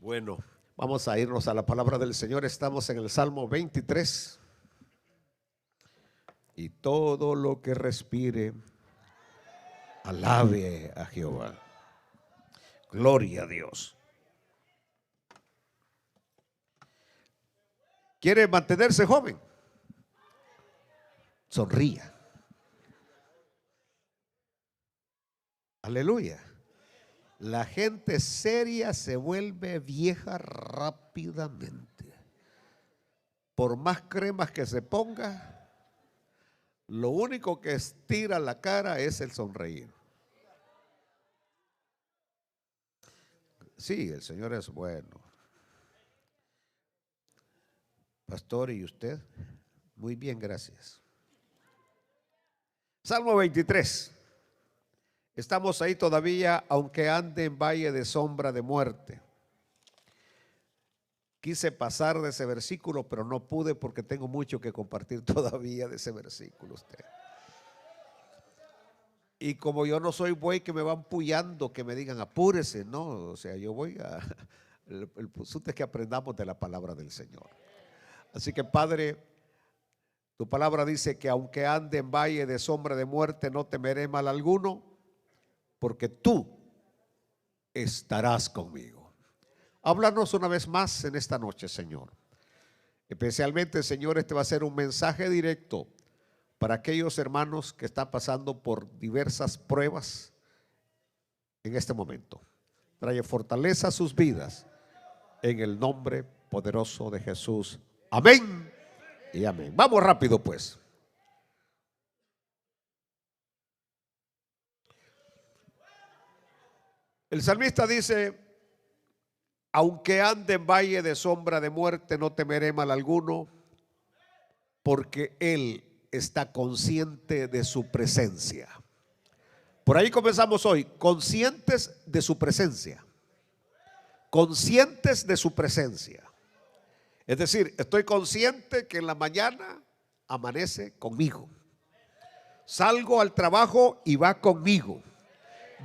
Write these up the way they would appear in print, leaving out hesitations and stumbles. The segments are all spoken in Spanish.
Bueno, vamos a irnos a la palabra del Señor. Estamos en el Salmo 23. Y todo lo que respire, alabe a Jehová. Gloria a Dios. ¿Quiere mantenerse joven? Sonría. Aleluya. La gente seria se vuelve vieja rápidamente. Por más cremas que se ponga, lo único que estira la cara es el sonreír. Sí, el Señor es bueno. Pastor, ¿y usted? Muy bien, gracias. Salmo 23. Estamos ahí todavía, aunque ande en valle de sombra de muerte. Quise pasar de ese versículo, pero no pude porque tengo mucho que compartir todavía de ese versículo usted. Y como yo no soy buey que me van puyando, que me digan apúrese, no, o sea, yo voy a, el punto es que aprendamos de la palabra del Señor. Así que Padre, tu palabra dice que aunque ande en valle de sombra de muerte, no temeré mal alguno, porque tú estarás conmigo. Háblanos una vez más en esta noche, Señor. Especialmente, Señor, este va a ser un mensaje directo para aquellos hermanos que están pasando por diversas pruebas en este momento. Trae fortaleza a sus vidas en el nombre poderoso de Jesús. Amén y amén. Vamos rápido pues. El salmista dice: aunque ande en valle de sombra de muerte, no temeré mal alguno, porque Él está consciente de su presencia. Por ahí comenzamos hoy, conscientes de su presencia. Conscientes de su presencia. Es decir, estoy consciente que en la mañana amanece conmigo. Salgo al trabajo y va conmigo.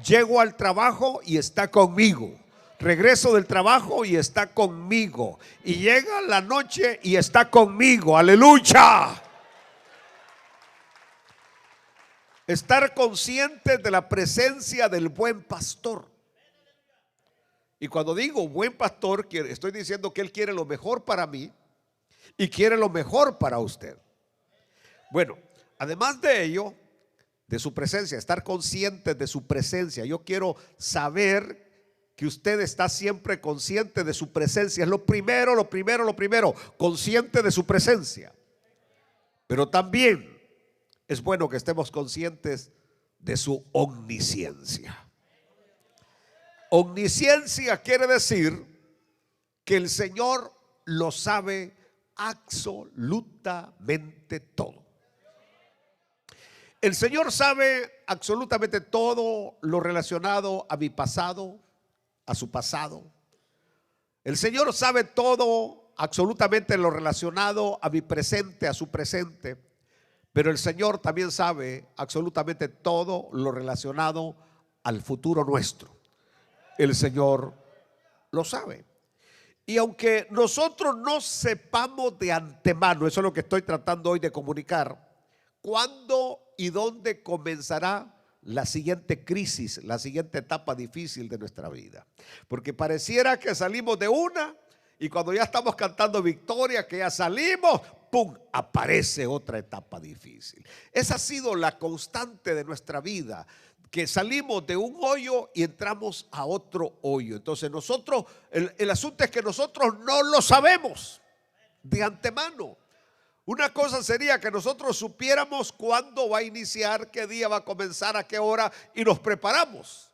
Llego al trabajo y está conmigo. Regreso del trabajo y está conmigo. Y llega la noche y está conmigo. Aleluya. Estar consciente de la presencia del buen pastor. Y cuando digo buen pastor, estoy diciendo que Él quiere lo mejor para mí y quiere lo mejor para usted. Bueno, además de ello, de su presencia, estar consciente de su presencia. Yo quiero saber que usted está siempre consciente de su presencia. Es lo primero, consciente de su presencia. Pero también es bueno que estemos conscientes de su omnisciencia. Omnisciencia quiere decir que el Señor lo sabe absolutamente todo. El Señor sabe absolutamente todo lo relacionado a mi pasado, a su pasado. El Señor sabe todo absolutamente lo relacionado a mi presente, a su presente. Pero el Señor también sabe absolutamente todo lo relacionado al futuro nuestro. El Señor lo sabe. Y aunque nosotros no sepamos de antemano, eso es lo que estoy tratando hoy de comunicar, cuándo y dónde comenzará la siguiente crisis, la siguiente etapa difícil de nuestra vida. Porque pareciera que salimos de una y cuando ya estamos cantando victoria, que ya salimos, ¡pum!, aparece otra etapa difícil. Esa ha sido la constante de nuestra vida, que salimos de un hoyo y entramos a otro hoyo. Entonces nosotros, el asunto es que nosotros no lo sabemos de antemano. Una cosa sería que nosotros supiéramos cuándo va a iniciar, qué día va a comenzar, a qué hora, y nos preparamos,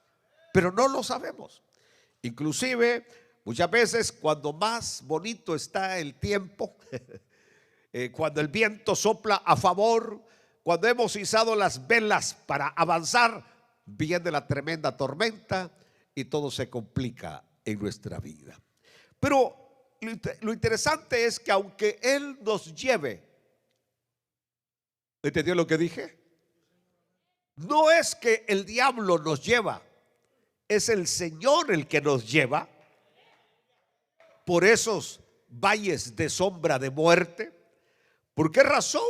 pero no lo sabemos. Inclusive muchas veces cuando más bonito está el tiempo, cuando el viento sopla a favor, cuando hemos izado las velas para avanzar, viene la tremenda tormenta y todo se complica en nuestra vida. Pero lo interesante es que aunque Él nos lleve, ¿entendió lo que dije? No es que el diablo nos lleva, es el Señor el que nos lleva. por esos valles de sombra de muerte. ¿Por qué razón?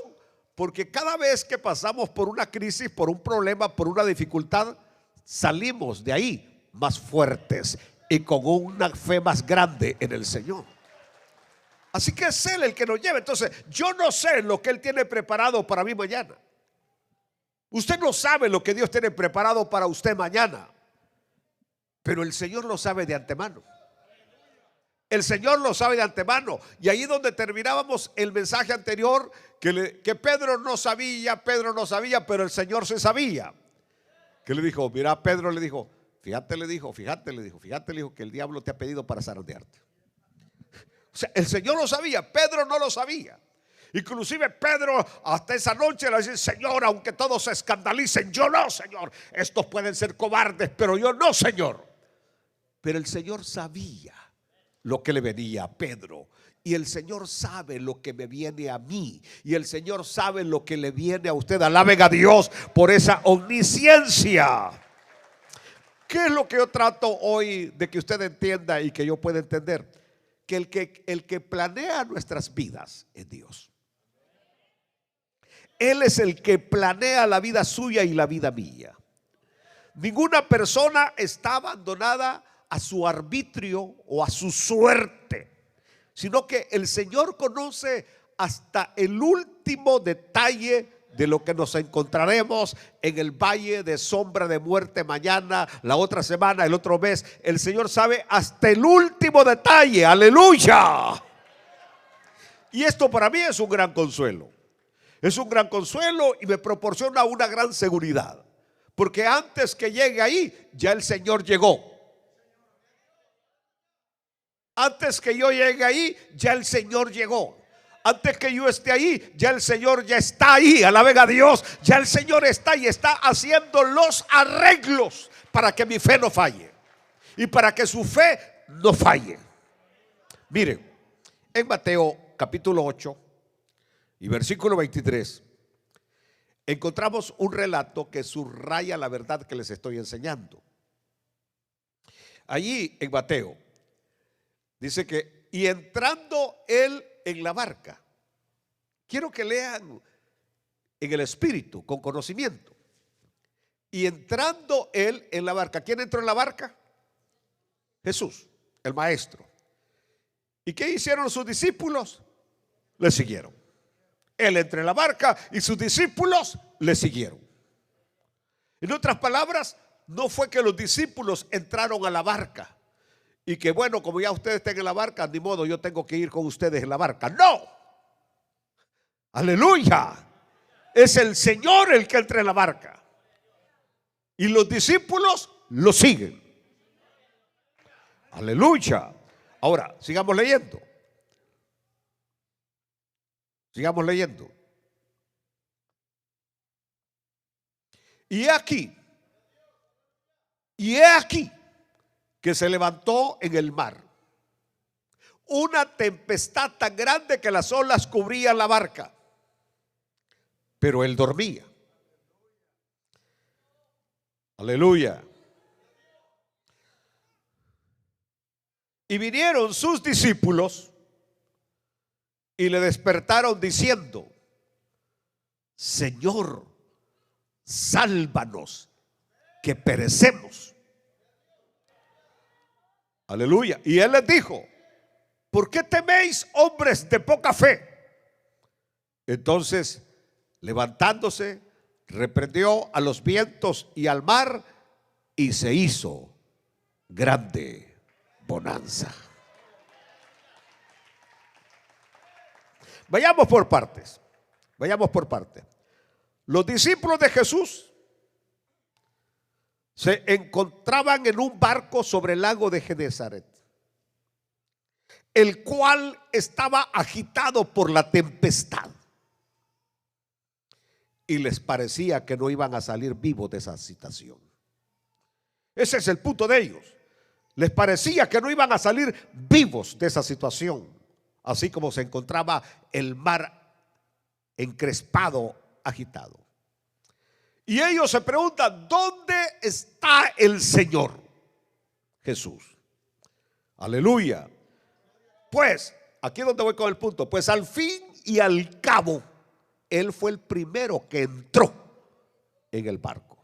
Porque cada vez que pasamos por una crisis, por un problema, por una dificultad, salimos de ahí más fuertes y con una fe más grande en el Señor. Así que es Él el que nos lleva. Entonces, yo no sé lo que Él tiene preparado para mí mañana. Usted no sabe lo que Dios tiene preparado para usted mañana, pero el Señor lo sabe de antemano. El Señor lo sabe de antemano. Y ahí donde terminábamos el mensaje anterior, que Pedro no sabía, pero el Señor se sabía. Que le dijo, mira, Pedro le dijo, fíjate le dijo que el diablo te ha pedido para zarandearte. O sea, el Señor lo sabía, Pedro no lo sabía. Inclusive Pedro hasta esa noche le dice, Señor, aunque todos se escandalicen, yo no, Señor. Estos pueden ser cobardes, pero yo no, Señor. Pero el Señor sabía lo que le venía a Pedro. Y el Señor sabe lo que me viene a mí. Y el Señor sabe lo que le viene a usted. Alaben a Dios por esa omnisciencia. ¿Qué es lo que yo trato hoy de que usted entienda y que yo pueda entender? Que el que planea nuestras vidas es Dios. Él es el que planea la vida suya y la vida mía. Ninguna persona está abandonada a su arbitrio o a su suerte, sino que el Señor conoce hasta el último detalle de lo que nos encontraremos en el valle de sombra de muerte mañana, la otra semana, el otro mes. El Señor sabe hasta el último detalle. Aleluya. Y esto para mí es un gran consuelo. Es un gran consuelo y me proporciona una gran seguridad. Porque antes que llegue ahí, ya el Señor llegó. Antes que yo llegue ahí, ya el Señor llegó. Antes que yo esté ahí, ya el Señor ya está ahí. Alaben a Dios. Ya el Señor está y está haciendo los arreglos para que mi fe no falle y para que su fe no falle. Miren, en Mateo capítulo 8 y versículo 23 encontramos un relato que subraya la verdad que les estoy enseñando. Allí en Mateo dice que, y entrando él en la barca. Quiero que lean en el espíritu, con conocimiento. Y entrando él en la barca. ¿Quién entró en la barca? Jesús, el maestro. ¿Y qué hicieron sus discípulos? Le siguieron. Él entró en la barca y sus discípulos le siguieron. En otras palabras, no fue que los discípulos entraron a la barca y que bueno, como ya ustedes están en la barca, ni modo, yo tengo que ir con ustedes en la barca. No. Aleluya. Es el Señor el que entra en la barca y los discípulos lo siguen. Aleluya. Ahora, sigamos leyendo. Sigamos leyendo. Y he aquí que se levantó en el mar una tempestad tan grande que las olas cubrían la barca, pero él dormía. Aleluya. Y vinieron sus discípulos y le despertaron diciendo: Señor, sálvanos, que perecemos. Aleluya. Y él les dijo: ¿por qué teméis, hombres de poca fe? Entonces, levantándose, reprendió a los vientos y al mar, y se hizo grande bonanza. Vayamos por partes. Vayamos por partes. Los discípulos de Jesús se encontraban en un barco sobre el lago de Genesaret, el cual estaba agitado por la tempestad. Y les parecía que no iban a salir vivos de esa situación. Ese es el punto de ellos. Les parecía que no iban a salir vivos de esa situación, así como se encontraba el mar encrespado, agitado. Y ellos se preguntan: ¿dónde está el Señor Jesús? Aleluya. Pues, aquí es donde voy con el punto. Pues al fin y al cabo, él fue el primero que entró en el barco,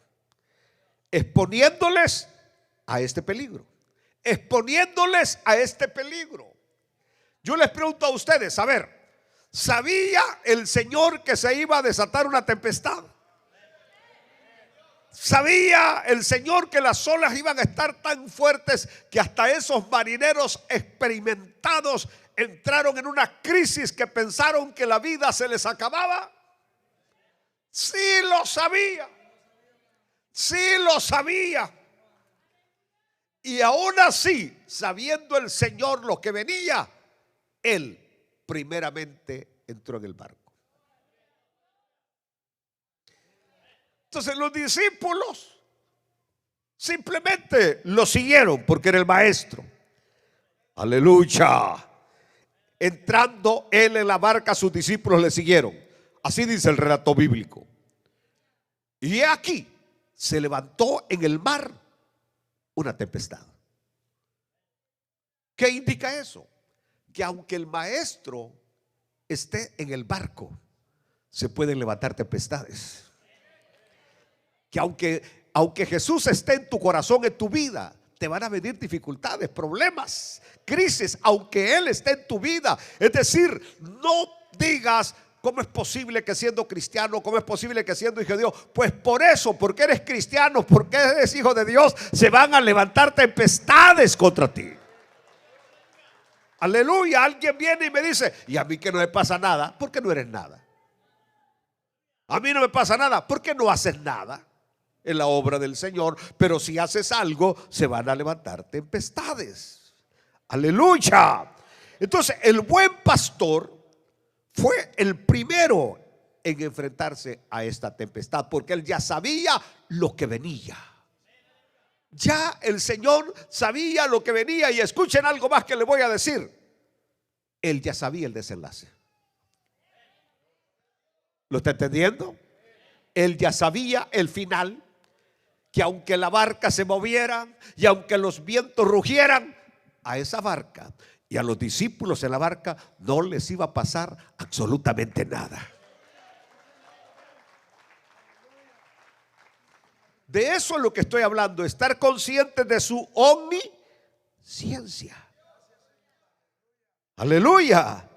exponiéndoles a este peligro. Exponiéndoles a este peligro. Yo les pregunto a ustedes, a ver, ¿sabía el Señor que se iba a desatar una tempestad? ¿Sabía el Señor que las olas iban a estar tan fuertes que hasta esos marineros experimentados entraron en una crisis que pensaron que la vida se les acababa? Sí lo sabía. Sí lo sabía. Y aún así, sabiendo el Señor lo que venía, él primeramente entró en el barco. Entonces los discípulos simplemente lo siguieron porque era el maestro. Aleluya. Entrando él en la barca, sus discípulos le siguieron. Así dice el relato bíblico. Y he aquí, se levantó en el mar una tempestad. ¿Qué indica eso? Que aunque el maestro esté en el barco, se pueden levantar tempestades. Que aunque Jesús esté en tu corazón, en tu vida, te van a venir dificultades, problemas, crisis, aunque Él esté en tu vida. Es decir, no digas: ¿cómo es posible que siendo cristiano, cómo es posible que siendo hijo de Dios? Pues por eso, porque eres cristiano, porque eres hijo de Dios, se van a levantar tempestades contra ti. Aleluya. Alguien viene y me dice: ¿y a mí que no me pasa nada? Porque no eres nada. A mí no me pasa nada porque no haces nada en la obra del Señor. Pero si haces algo, se van a levantar tempestades. Aleluya. Entonces el buen pastor fue el primero en enfrentarse a esta tempestad, porque él ya sabía lo que venía. Ya el Señor sabía lo que venía. Y escuchen algo más que le voy a decir: él ya sabía el desenlace. ¿Lo está entendiendo? Él ya sabía el final, que aunque la barca se moviera y aunque los vientos rugieran, a esa barca y a los discípulos en la barca no les iba a pasar absolutamente nada. De eso es lo que estoy hablando, estar conscientes de su omnisciencia. Aleluya.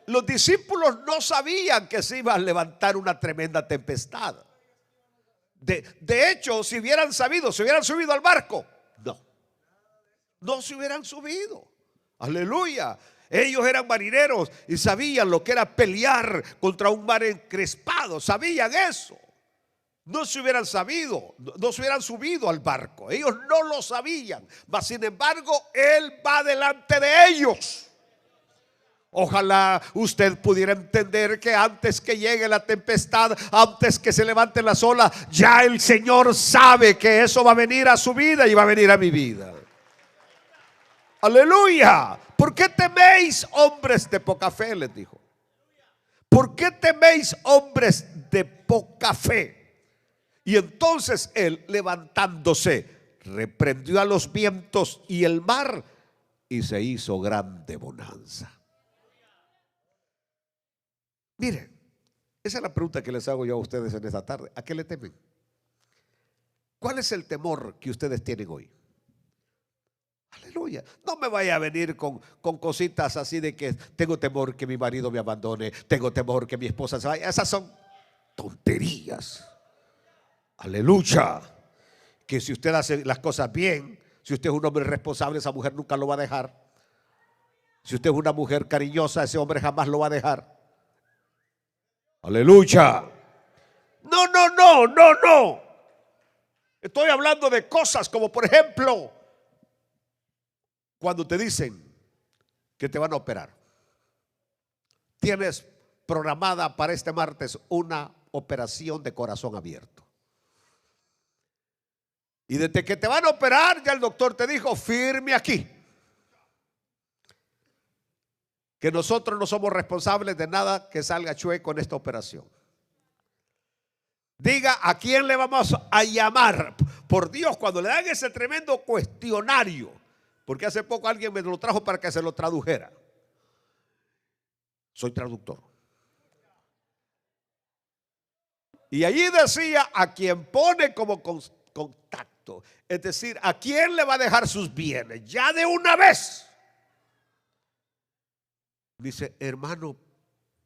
Los discípulos no sabían que se iba a levantar una tremenda tempestad. De hecho, si hubieran sabido, se hubieran subido al barco. No se hubieran subido. Aleluya. Ellos eran marineros y sabían lo que era pelear contra un mar encrespado. Sabían eso. No se hubieran sabido, no se hubieran subido al barco. Ellos no lo sabían, mas sin embargo Él va delante de ellos. Ojalá usted pudiera entender que antes que llegue la tempestad, antes que se levanten las olas, ya el Señor sabe que eso va a venir a su vida y va a venir a mi vida. Aleluya. ¿Por qué teméis, hombres de poca fe?, les dijo. ¿Por qué teméis, hombres de poca fe? Y entonces él, levantándose, reprendió a los vientos y el mar, y se hizo grande bonanza. Mire, esa es la pregunta que les hago yo a ustedes en esta tarde. ¿A qué le temen? ¿Cuál es el temor que ustedes tienen hoy? Aleluya. No me vaya a venir con cositas así de que tengo temor que mi marido me abandone, tengo temor que mi esposa se vaya. Esas son tonterías. Aleluya. Que si usted hace las cosas bien, si usted es un hombre responsable, esa mujer nunca lo va a dejar. Si usted es una mujer cariñosa, ese hombre jamás lo va a dejar. Aleluya. No. Estoy hablando de cosas como, por ejemplo, cuando te dicen que te van a operar. Tienes programada para este martes una operación de corazón abierto. Y desde que te van a operar, ya el doctor te dijo: firme aquí, que nosotros no somos responsables de nada que salga chueco en esta operación. Diga a quién le vamos a llamar. Por Dios, cuando le dan ese tremendo cuestionario, porque hace poco alguien me lo trajo para que se lo tradujera. Soy traductor. Y allí decía a quien pone como contacto, es decir, a quien le va a dejar sus bienes, ya de una vez. Dice, hermano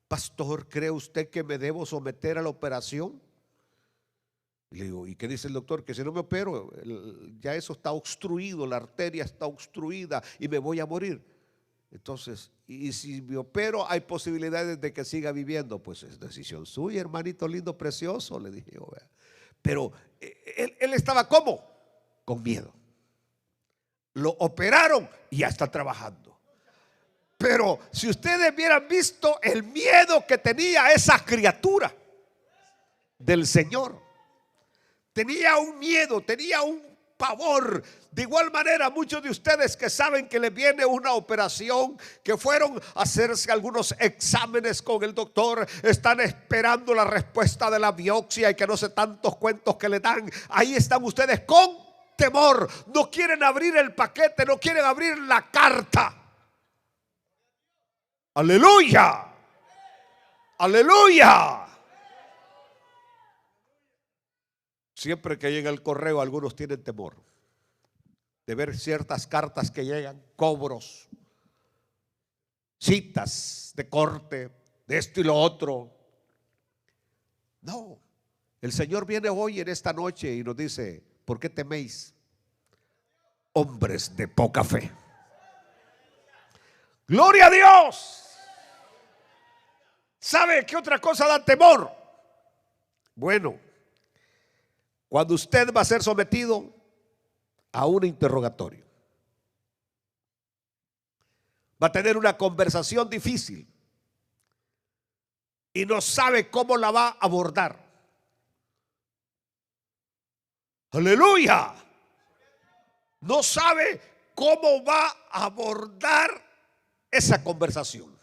pastor, ¿cree usted que me debo someter a la operación? Le digo, ¿y qué dice el doctor? Que si no me opero, ya eso está obstruido, la arteria está obstruida y me voy a morir. Entonces, y si me opero, hay posibilidades de que siga viviendo. Pues es decisión suya, hermanito lindo, precioso, le dije yo. Pero él estaba ¿cómo? Con miedo. Lo operaron y ya está trabajando. Pero si ustedes hubieran visto el miedo que tenía esa criatura del Señor, tenía un miedo, tenía un pavor. De igual manera, muchos de ustedes que saben que les viene una operación, que fueron a hacerse algunos exámenes con el doctor, están esperando la respuesta de la biopsia y que no sé tantos cuentos que le dan. Ahí están ustedes con temor, no quieren abrir el paquete, no quieren abrir la carta. Aleluya, aleluya. Siempre que llega el correo, algunos tienen temor de ver ciertas cartas que llegan, cobros, citas de corte, de esto y lo otro. No, el Señor viene hoy en esta noche y nos dice, ¿por qué teméis, hombres de poca fe? Gloria a Dios. ¿Sabe qué otra cosa da temor? Bueno, cuando usted va a ser sometido a un interrogatorio, va a tener una conversación difícil y no sabe cómo la va a abordar. Aleluya. No sabe cómo va a abordar esa conversación.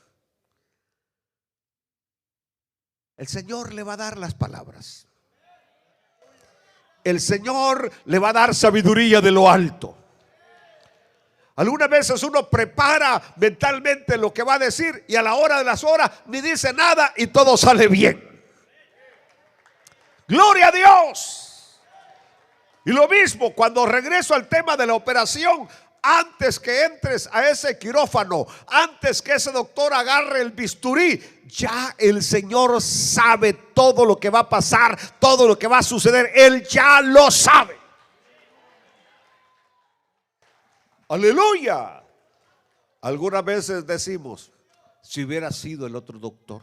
El Señor le va a dar las palabras. El Señor le va a dar sabiduría de lo alto. Algunas veces uno prepara mentalmente lo que va a decir y a la hora de las horas ni dice nada y todo sale bien. Gloria a Dios. Y lo mismo cuando regreso al tema de la operación. Antes que entres a ese quirófano, antes que ese doctor agarre el bisturí, ya el Señor sabe todo lo que va a pasar, todo lo que va a suceder. Él ya lo sabe. Aleluya. Algunas veces decimos, si hubiera sido el otro doctor.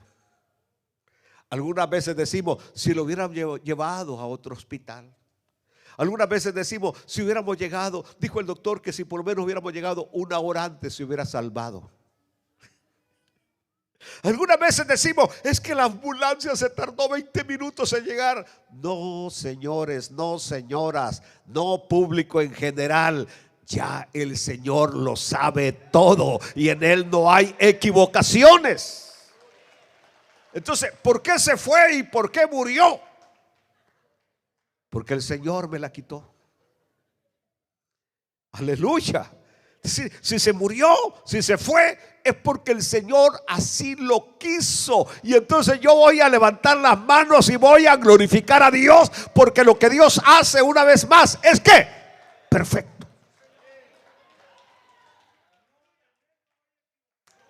Algunas veces decimos, si lo hubieran llevado a otro hospital. Algunas veces decimos, si hubiéramos llegado, dijo el doctor que si por lo menos hubiéramos llegado una hora antes se hubiera salvado. Algunas veces decimos, es que la ambulancia se tardó 20 minutos en llegar. No, señores, no, señoras, no, público en general. Ya el Señor lo sabe todo y en Él no hay equivocaciones. Entonces, ¿por qué se fue y por qué murió? Porque el Señor me la quitó. Aleluya. Si se murió, si se fue, es porque el Señor así lo quiso. Y entonces yo voy a levantar las manos y voy a glorificar a Dios, porque lo que Dios hace una vez más es que perfecto.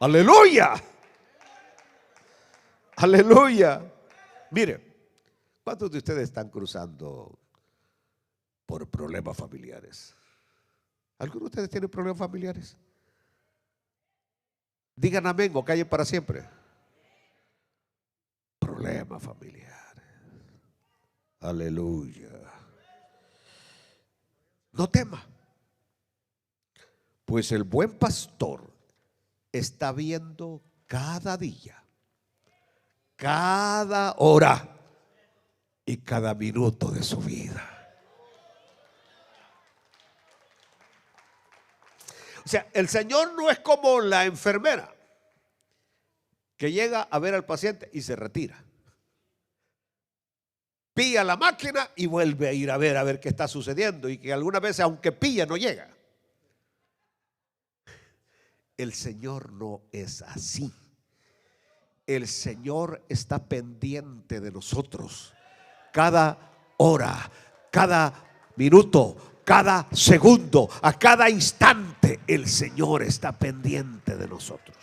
Aleluya. Aleluya. Mire, ¿cuántos de ustedes están cruzando por problemas familiares? ¿Algunos de ustedes tienen problemas familiares? Digan amén o callen para siempre. Problemas familiares. Aleluya. No tema, pues el buen pastor está viendo cada día, cada hora y cada minuto de su vida. O sea, el Señor no es como la enfermera que llega a ver al paciente y se retira. Pilla la máquina y vuelve a ir a ver qué está sucediendo, y que algunas veces aunque pilla no llega. El Señor no es así. El Señor está pendiente de nosotros. Cada hora, cada minuto, cada segundo, a cada instante, el Señor está pendiente de nosotros.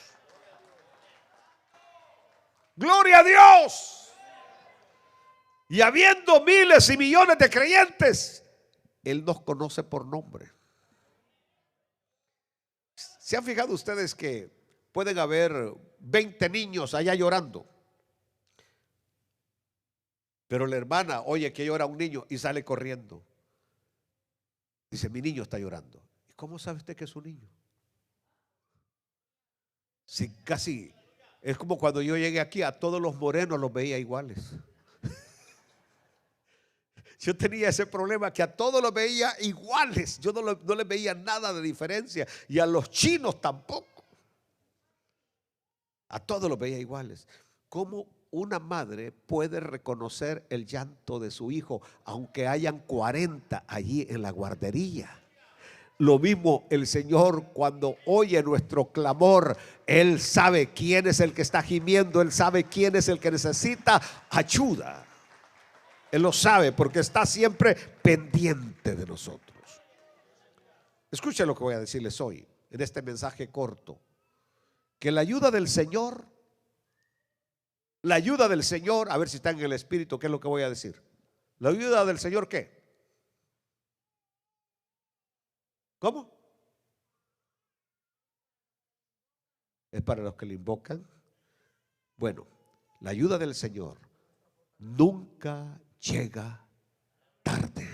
Gloria a Dios. Y habiendo miles y millones de creyentes, Él nos conoce por nombre. ¿Se han fijado ustedes que pueden haber 20 niños allá llorando? Pero la hermana oye que llora un niño y sale corriendo. Dice: mi niño está llorando. ¿Y cómo sabe usted que es un niño? Si casi es como cuando yo llegué aquí, a todos los morenos los veía iguales. Yo tenía ese problema que a todos los veía iguales. Yo no les veía nada de diferencia. Y a los chinos tampoco. A todos los veía iguales. ¿Cómo una madre puede reconocer el llanto de su hijo aunque hayan 40 allí en la guardería? Lo mismo el Señor cuando oye nuestro clamor. Él sabe quién es el que está gimiendo. Él sabe quién es el que necesita ayuda. Él lo sabe porque está siempre pendiente de nosotros. Escuchen lo que voy a decirles hoy en este mensaje corto. Que la ayuda del Señor, a ver si está en el Espíritu, ¿qué es lo que voy a decir? La ayuda del Señor, ¿qué? ¿Cómo? ¿Es para los que le invocan? Bueno, la ayuda del Señor nunca llega tarde.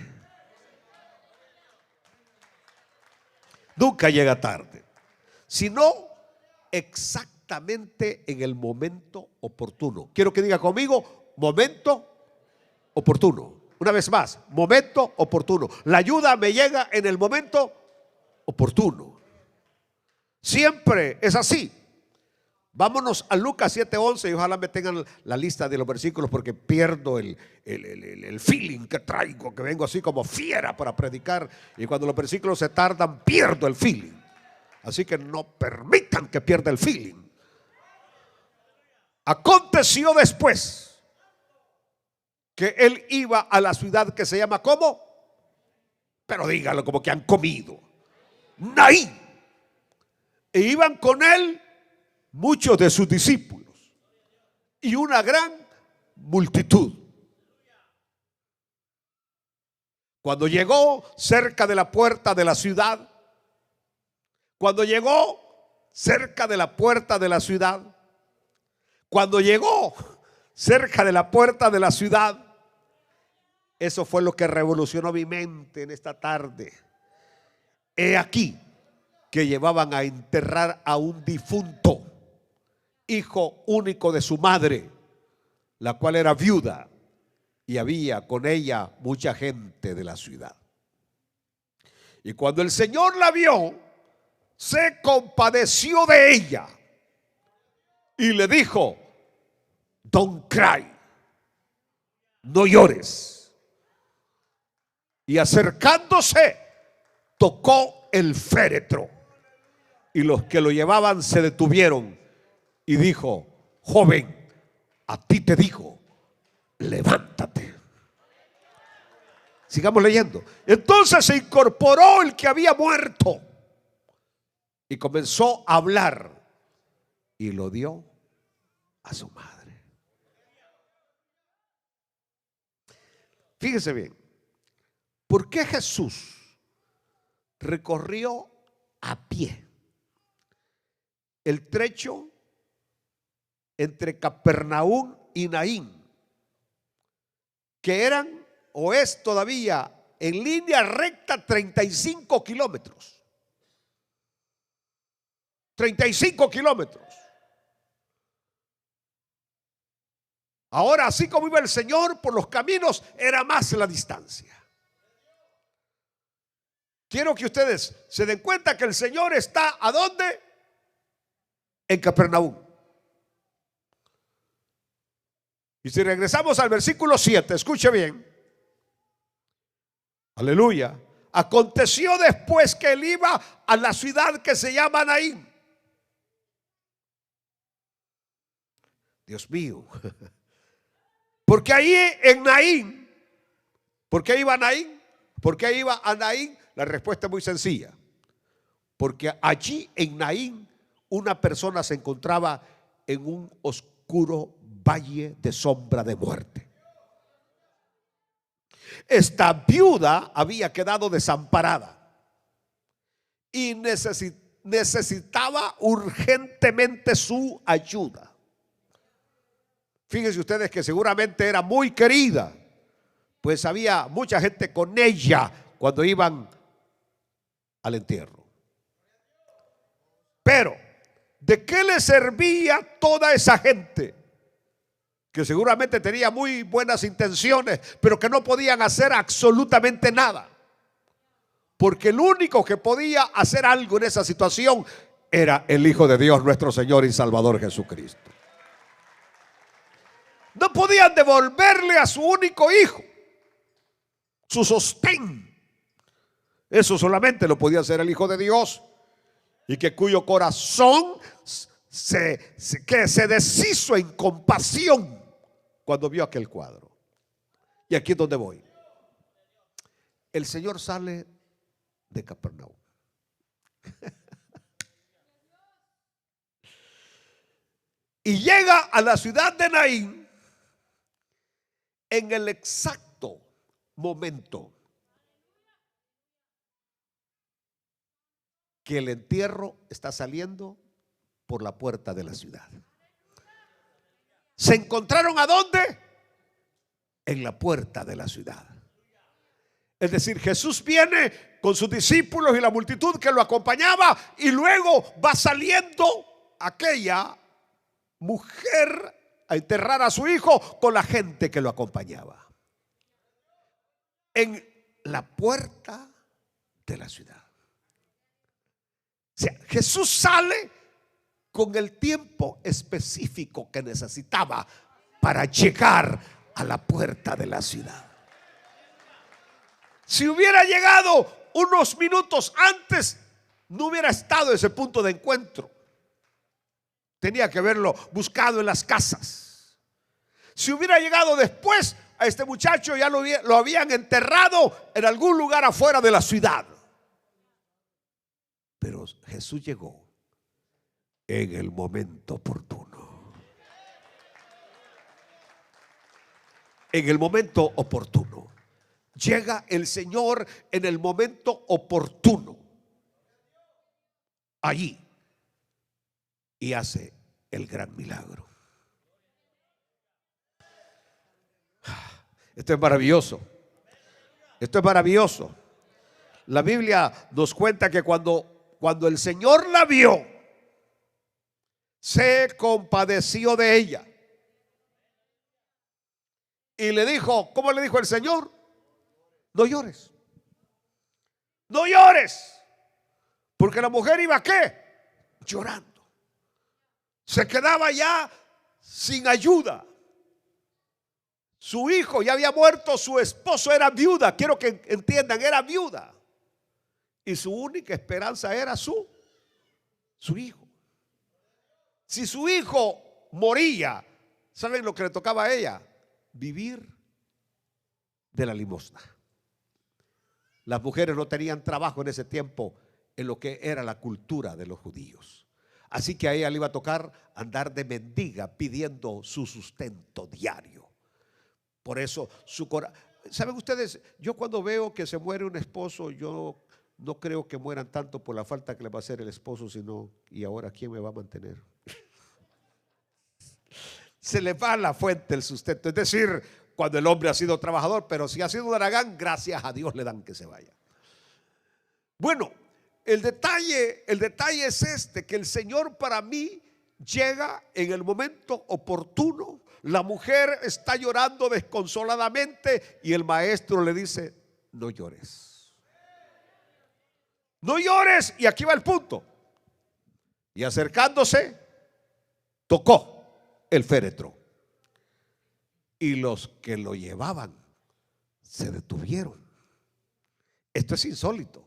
Nunca llega tarde, sino exactamente en el momento oportuno. Quiero que diga conmigo: momento oportuno. Una vez más, momento oportuno. La ayuda me llega en el momento oportuno. Siempre es así. Vámonos a Lucas 7:11 y ojalá me tengan la lista de los versículos porque pierdo el feeling que traigo, que vengo así como fiera para predicar y cuando los versículos se tardan pierdo el feeling. Así que no permitan que pierda el feeling. Aconteció después que él iba a la ciudad que se llama ¿cómo? Pero dígalo como que han comido. Naín. E iban con él muchos de sus discípulos y una gran multitud. Cuando llegó cerca de la puerta de la ciudad, cuando llegó cerca de la puerta de la ciudad, eso fue lo que revolucionó mi mente en esta tarde. He aquí que llevaban a enterrar a un difunto, hijo único de su madre, la cual era viuda, y había con ella mucha gente de la ciudad. Y cuando el Señor la vio, se compadeció de ella y le dijo: don't cry, no llores. Y acercándose, tocó el féretro, y los que lo llevaban se detuvieron. Y dijo: joven, a ti te digo, levántate. Sigamos leyendo. Entonces se incorporó el que había muerto y comenzó a hablar y lo dio a su madre. Fíjese bien, ¿por qué Jesús recorrió a pie el trecho entre Capernaum y Naín, que eran o es todavía en línea recta 35 kilómetros? 35 kilómetros. Ahora, así como iba el Señor por los caminos, era más la distancia. Quiero que ustedes se den cuenta que el Señor está ¿a dónde? En Capernaum. Y si regresamos al versículo 7, escuche bien. Aleluya. Aconteció después que él iba a la ciudad que se llama Naín. Dios mío. Porque ahí en Naín, ¿por qué iba a Naín? ¿Por qué iba a Naín? La respuesta es muy sencilla. Porque allí en Naín una persona se encontraba en un oscuro valle de sombra de muerte. Esta viuda había quedado desamparada y necesitaba urgentemente su ayuda. Fíjense ustedes que seguramente era muy querida, pues había mucha gente con ella cuando iban al entierro. Pero, ¿de qué le servía toda esa gente? Que seguramente tenía muy buenas intenciones, pero que no podían hacer absolutamente nada. Porque el único que podía hacer algo en esa situación era el Hijo de Dios, nuestro Señor y Salvador Jesucristo. No podían devolverle a su único hijo su sostén. Eso solamente lo podía hacer el Hijo de Dios, y que cuyo corazón se deshizo en compasión cuando vio aquel cuadro. Y aquí es donde voy. El Señor sale de Capernaum. Y llega a la ciudad de Naín en el exacto momento que el entierro está saliendo por la puerta de la ciudad. ¿Se encontraron a dónde? En la puerta de la ciudad. Es decir, Jesús viene con sus discípulos y la multitud que lo acompañaba, y luego va saliendo aquella mujer a enterrar a su hijo con la gente que lo acompañaba. En la puerta de la ciudad. O sea, Jesús sale con el tiempo específico que necesitaba para llegar a la puerta de la ciudad. Si hubiera llegado unos minutos antes, no hubiera estado ese punto de encuentro. Tenía que haberlo buscado en las casas. Si hubiera llegado después, a este muchacho ya lo habían enterrado en algún lugar afuera de la ciudad. Pero Jesús llegó en el momento oportuno. En el momento oportuno. Llega el Señor en el momento oportuno. Allí. Y hace el gran milagro. Esto es maravilloso. Esto es maravilloso. La Biblia nos cuenta que cuando el Señor la vio, se compadeció de ella. Y le dijo, ¿cómo le dijo el Señor? No llores. No llores. Porque la mujer iba, ¿qué? Llorando. Se quedaba ya sin ayuda. Su hijo ya había muerto, su esposo era viuda. Quiero que entiendan, era viuda. Y su única esperanza era su hijo. Si su hijo moría, ¿saben lo que le tocaba a ella? Vivir de la limosna. Las mujeres no tenían trabajo en ese tiempo en lo que era la cultura de los judíos. Así que a ella le iba a tocar andar de mendiga pidiendo su sustento diario. Por eso su corazón. ¿Saben ustedes? Yo cuando veo que se muere un esposo, yo no creo que mueran tanto por la falta que le va a hacer el esposo, sino, ¿y ahora quién me va a mantener? Se le va a la fuente el sustento. Es decir, cuando el hombre ha sido trabajador, pero si ha sido un haragán, gracias a Dios le dan que se vaya. Bueno, el detalle es este, que el Señor para mí llega en el momento oportuno. La mujer está llorando desconsoladamente y el maestro le dice, no llores. No llores. Y aquí va el punto. Y acercándose, tocó el féretro. Y los que lo llevaban se detuvieron. Esto es insólito.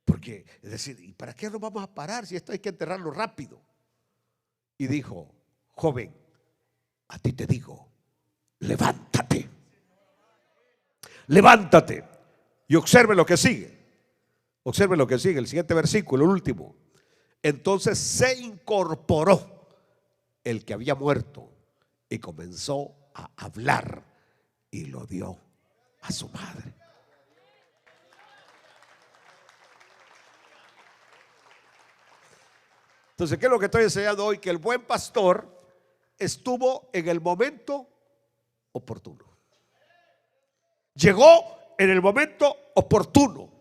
Porque, es decir, ¿y para qué nos vamos a parar si esto hay que enterrarlo rápido? Y dijo, joven, a ti te digo, levántate. Levántate. Y observe lo que sigue. Observe lo que sigue, el siguiente versículo, el último. Entonces se incorporó el que había muerto y comenzó a hablar y lo dio a su madre. Entonces, ¿qué es lo que estoy enseñando hoy? Que el buen pastor estuvo en el momento oportuno. Llegó en el momento oportuno.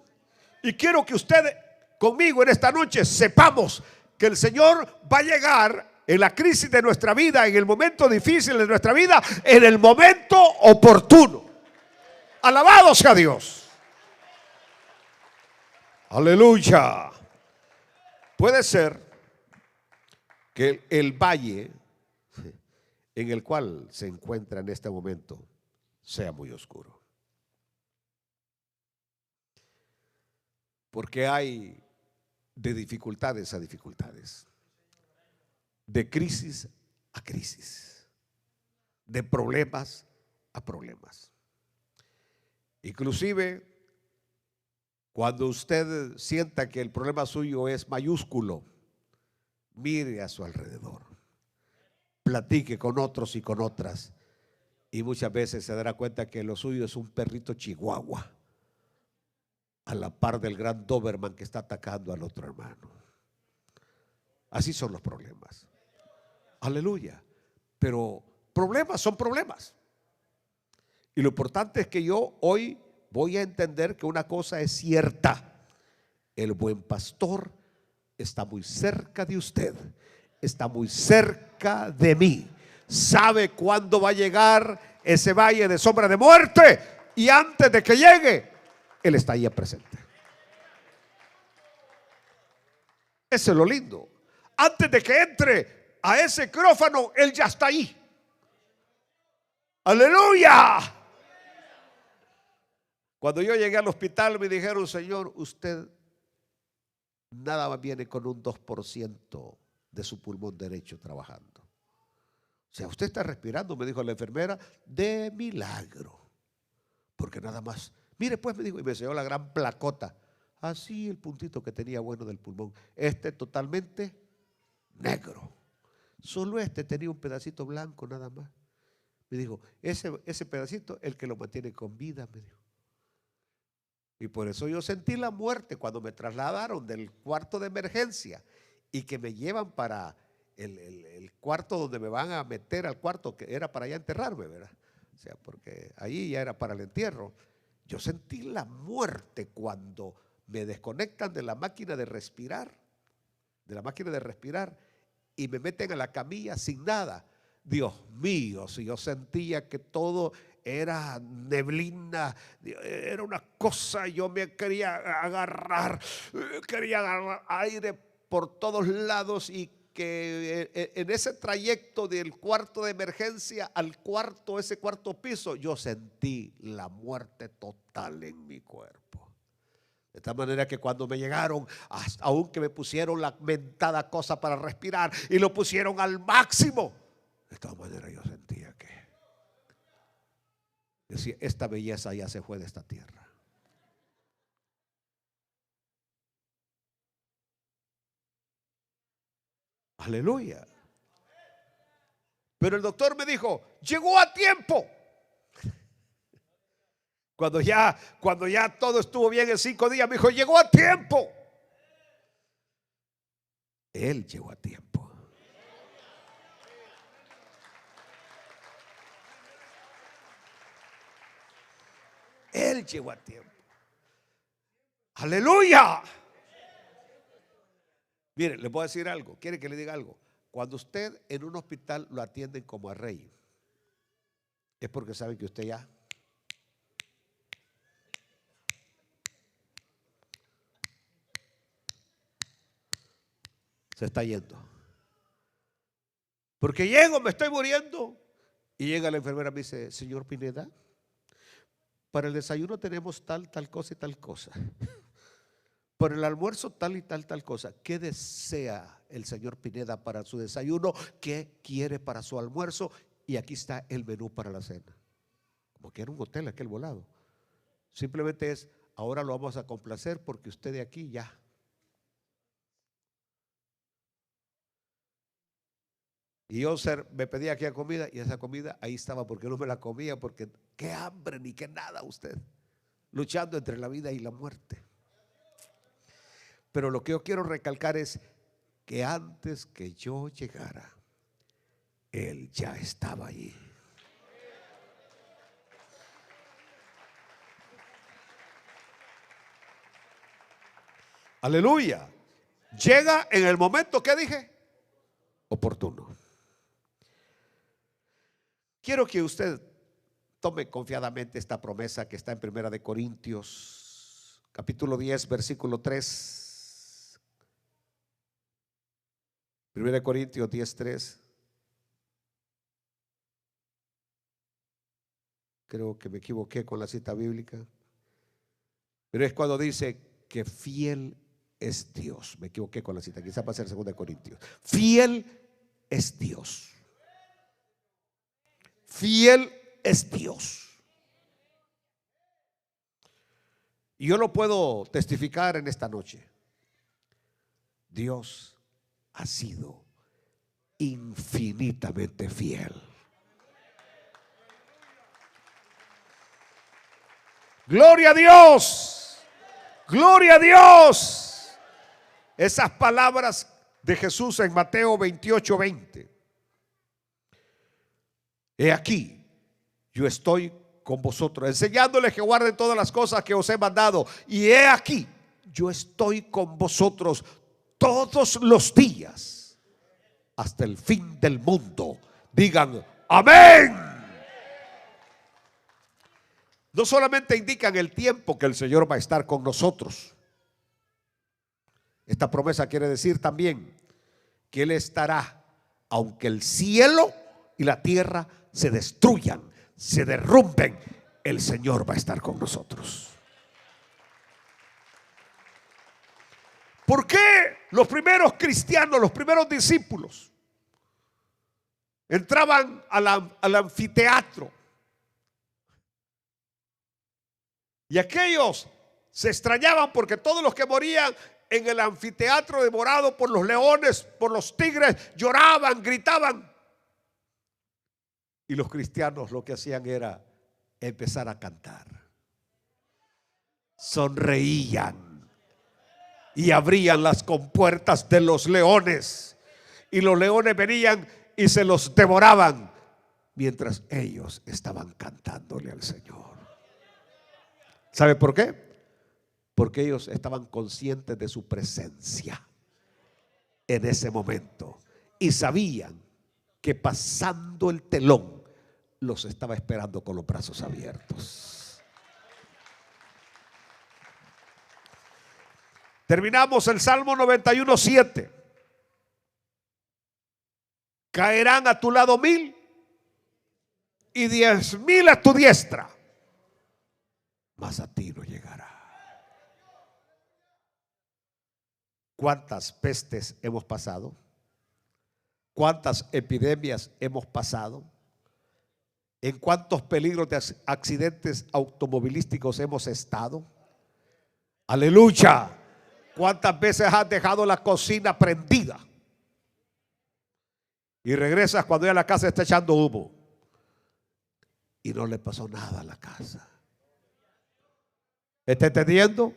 Y quiero que ustedes conmigo en esta noche sepamos que el Señor va a llegar en la crisis de nuestra vida, en el momento difícil de nuestra vida, en el momento oportuno. Alabado sea Dios. Aleluya. Puede ser que el valle en el cual se encuentra en este momento sea muy oscuro. Porque hay de dificultades a dificultades, de crisis a crisis, de problemas a problemas. Inclusive, cuando usted sienta que el problema suyo es mayúsculo, mire a su alrededor, platique con otros y con otras, y muchas veces se dará cuenta que lo suyo es un perrito chihuahua, a la par del gran Doberman que está atacando al otro hermano. Así son los problemas. Aleluya. Pero problemas son problemas. Y lo importante es que yo hoy voy a entender que una cosa es cierta. El buen pastor está muy cerca de usted. Está muy cerca de mí. Sabe cuándo va a llegar ese valle de sombra de muerte. Y antes de que llegue, Él está ahí presente. Eso es lo lindo. Antes de que entre a ese quirófano, Él ya está ahí. Aleluya. Cuando yo llegué al hospital me dijeron: Señor, usted nada más viene con un 2% de su pulmón derecho trabajando. O sea, usted está respirando, me dijo la enfermera, de milagro. Porque nada más, mire pues, me dijo, y me enseñó la gran placota. Así el puntito que tenía bueno del pulmón. Este totalmente negro. Solo este tenía un pedacito blanco nada más. Me dijo, ese pedacito el que lo mantiene con vida, me dijo. Y por eso yo sentí la muerte cuando me trasladaron del cuarto de emergencia y que me llevan para el cuarto donde me van a meter al cuarto que era para allá enterrarme, ¿verdad? O sea, porque ahí ya era para el entierro. Yo sentí la muerte cuando me desconectan de la máquina de respirar, y me meten a la camilla sin nada. Dios mío, si yo sentía que todo era neblina, era una cosa, yo me quería agarrar aire por todos lados, y que en ese trayecto del cuarto de emergencia al cuarto, ese cuarto piso, yo sentí la muerte total en mi cuerpo. De tal manera que cuando me llegaron, aunque me pusieron la mentada cosa para respirar y lo pusieron al máximo, de tal manera yo sentía que decía, esta belleza ya se fue de esta tierra. Aleluya. Pero el doctor me dijo, llegó a tiempo. Cuando ya todo estuvo bien en 5 días, me dijo, llegó a tiempo. Él llegó a tiempo. Él llegó a tiempo. Aleluya. Mire, le voy a decir algo. ¿Quiere que le diga algo? Cuando usted en un hospital lo atienden como a rey, es porque saben que usted ya se está yendo. Porque llego, me estoy muriendo, y llega la enfermera y me dice, señor Pineda, para el desayuno tenemos tal cosa y tal cosa. Para el almuerzo tal y tal cosa. ¿Qué desea el señor Pineda para su desayuno? ¿Qué quiere para su almuerzo? y aquí está el menú para la cena. Como que era un hotel aquel volado. Simplemente es, ahora lo vamos a complacer porque usted de aquí ya. Y yo me pedía aquella comida y esa comida ahí estaba porque no me la comía, porque qué hambre ni qué nada usted, luchando entre la vida y la muerte. Pero lo que yo quiero recalcar es que antes que yo llegara, Él ya estaba allí. Aleluya. Llega en el momento que dije, oportuno. Quiero que usted tome confiadamente esta promesa que está en Primera de Corintios, capítulo 10, versículo 3. Primera de Corintios 10, 3. Creo que me equivoqué con la cita bíblica, pero es cuando dice que fiel es Dios. Me equivoqué con la cita, quizá va a ser 2 Corintios. Fiel es Dios. Fiel es Dios. Y yo lo puedo testificar en esta noche. Dios ha sido infinitamente fiel. Gloria a Dios. Gloria a Dios. Esas palabras de Jesús en Mateo 28, 20. He aquí, yo estoy con vosotros, enseñándoles que guarden todas las cosas que os he mandado. Y he aquí, yo estoy con vosotros todos los días, hasta el fin del mundo. Digan, amén. No solamente indican el tiempo que el Señor va a estar con nosotros. Esta promesa quiere decir también que Él estará, aunque el cielo y la tierra se destruyan, se derrumben, el Señor va a estar con nosotros. ¿Por qué los primeros cristianos, los primeros discípulos entraban al anfiteatro? Y aquellos se extrañaban porque todos los que morían en el anfiteatro devorado por los leones, por los tigres, lloraban, gritaban. Y los cristianos lo que hacían era empezar a cantar. Sonreían y abrían las compuertas de los leones. Y los leones venían y se los devoraban mientras ellos estaban cantándole al Señor. ¿Sabe por qué? Porque ellos estaban conscientes de su presencia en ese momento y sabían que pasando el telón los estaba esperando con los brazos abiertos. Terminamos el Salmo 91, 7. Caerán a tu lado 1000 y 10,000 a tu diestra, mas a ti no llegará. ¿Cuántas pestes hemos pasado? ¿Cuántas epidemias hemos pasado? ¿En cuántos peligros de accidentes automovilísticos hemos estado? Aleluya. ¿Cuántas veces has dejado la cocina prendida y regresas cuando ya la casa está echando humo y no le pasó nada a la casa? ¿Está entendiendo?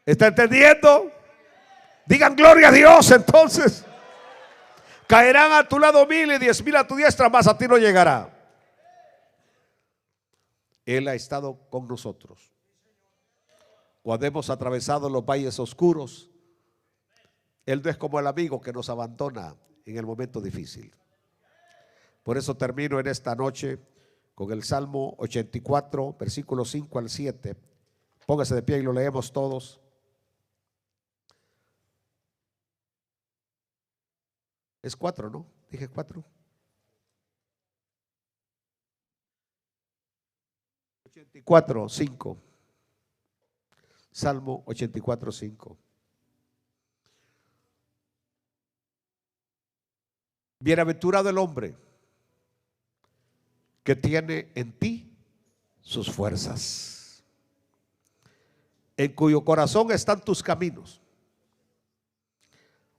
¿Está entendiendo? Digan gloria a Dios. Entonces caerán a tu lado 1000 y 10,000 a tu diestra, mas a ti no llegará. Él ha estado con nosotros cuando hemos atravesado los valles oscuros. Él no es como el amigo que nos abandona en el momento difícil. Por eso termino en esta noche con el Salmo 84, versículos 5 al 7. Póngase de pie y lo leemos todos. Es 4, ¿no? Dije 4. 84, 5. Salmo 84, 5. Bienaventurado el hombre que tiene en ti sus fuerzas, en cuyo corazón están tus caminos,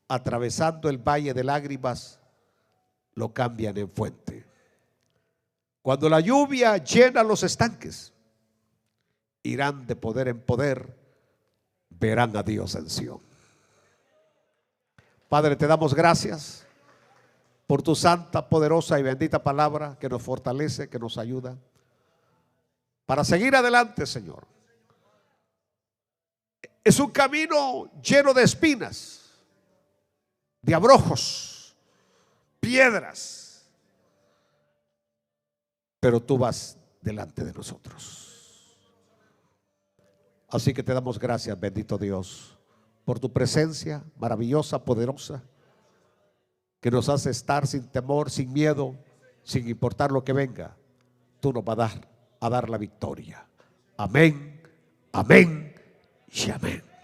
atravesando el valle de lágrimas, lo cambian en fuente. Cuando la lluvia llena los estanques, irán de poder en poder, verán a Dios en Sión. Padre, te damos gracias por tu santa, poderosa y bendita palabra que nos fortalece, que nos ayuda para seguir adelante, Señor. Es un camino lleno de espinas, de abrojos, piedras, pero tú vas delante de nosotros. Así que te damos gracias, bendito Dios, por tu presencia maravillosa, poderosa, que nos hace estar sin temor, sin miedo, sin importar lo que venga. Tú nos vas a dar la victoria. Amén, amén y amén.